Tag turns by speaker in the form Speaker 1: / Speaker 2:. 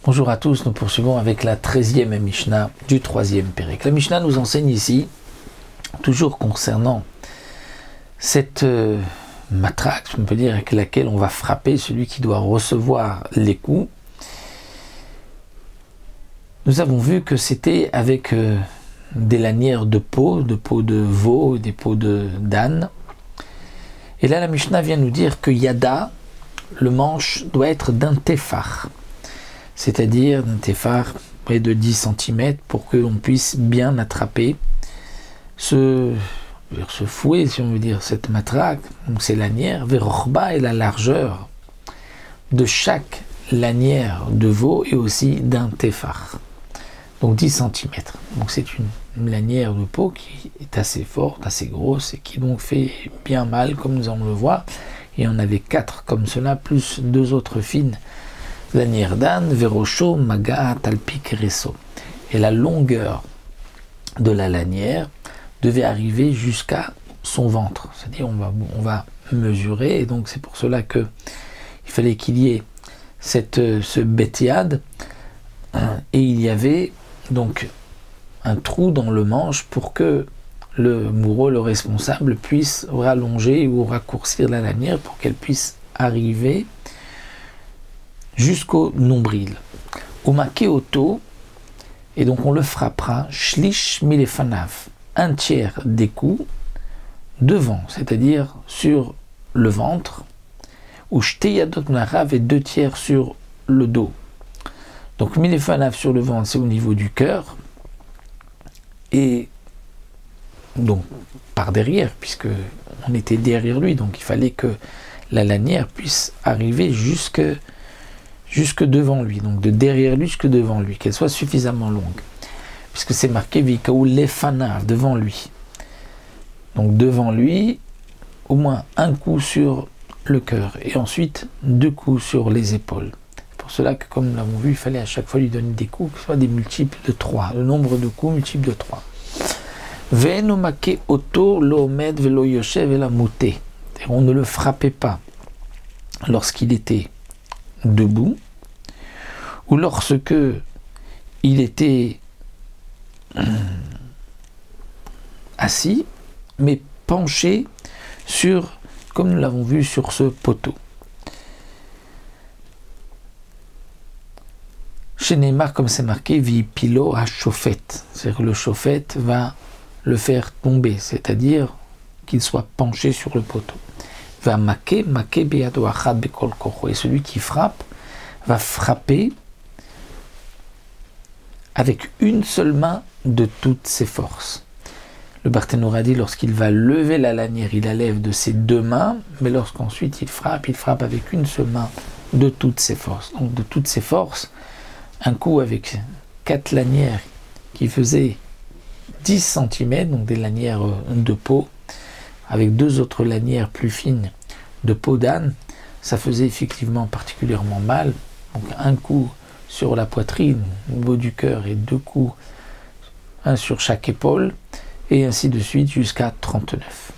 Speaker 1: Bonjour à tous, nous poursuivons avec la 13e Mishnah du 3e Pérec. La Mishnah nous enseigne ici, toujours concernant cette matraque, on peut dire, avec laquelle on va frapper celui qui doit recevoir les coups. Nous avons vu que c'était avec des lanières de peau de veau, des peaux d'âne. Et là la Mishnah vient nous dire que Yada, le manche, doit être d'un téphar. C'est-à-dire d'un téphar près de 10 cm pour que l'on puisse bien attraper ce fouet, si on veut dire, cette matraque, donc ces lanières, Verochba et la largeur de chaque lanière de veau et aussi d'un téphar. Donc 10 cm. Donc c'est une lanière de peau qui est assez forte, assez grosse et qui donc fait bien mal, comme nous allons le voir. Et on avait 4 comme cela, plus 2 autres fines lanière d'âne, Verocho, Maga, Talpik, Resso. Et la longueur de la lanière devait arriver jusqu'à son ventre. C'est-à-dire on va mesurer, et donc c'est pour cela qu'il fallait qu'il y ait ce bétiade, et il y avait donc un trou dans le manche pour que le mourau, le responsable, puisse rallonger ou raccourcir la lanière pour qu'elle puisse arriver jusqu'au nombril. Au makeoto, et donc on le frappera, shlish milefanav, un tiers des coups devant, c'est-à-dire sur le ventre, ou shteyadot narav et 2 tiers sur le dos. Donc milefanav sur le ventre, c'est au niveau du cœur, et donc par derrière, puisque on était derrière lui, donc il fallait que la lanière puisse arriver jusque devant lui, donc de derrière lui jusque devant lui, qu'elle soit suffisamment longue, puisque c'est marqué Vikaou lefanav, devant lui. Donc devant lui, au moins un coup sur le cœur, et ensuite 2 coups sur les épaules. C'est pour cela que, comme nous l'avons vu, il fallait à chaque fois lui donner des coups, que ce soit des multiples de 3, le nombre de coups multiple de 3. Ve'eno make oto lo omed velo yoshev ela mouté. On ne le frappait pas lorsqu'il était debout, ou lorsque il était assis, mais penché sur, comme nous l'avons vu, sur ce poteau. Chez Neymar, comme c'est marqué, vipilo à chauffette, c'est-à-dire que le chauffette va le faire tomber, c'est-à-dire qu'il soit penché sur le poteau. Va make beado achad bekol kocho, et celui qui frappe va frapper avec une seule main de toutes ses forces. Le Barthénour a dit, lorsqu'il va lever la lanière, il la lève de ses 2 mains, mais lorsqu'ensuite il frappe avec une seule main de toutes ses forces. Donc de toutes ses forces, un coup avec 4 lanières qui faisaient 10 cm, donc des lanières de peau, avec 2 autres lanières plus fines de peau d'âne, ça faisait effectivement particulièrement mal. Donc un coup sur la poitrine, au niveau du cœur, et 2 coups, un sur chaque épaule, et ainsi de suite jusqu'à 39.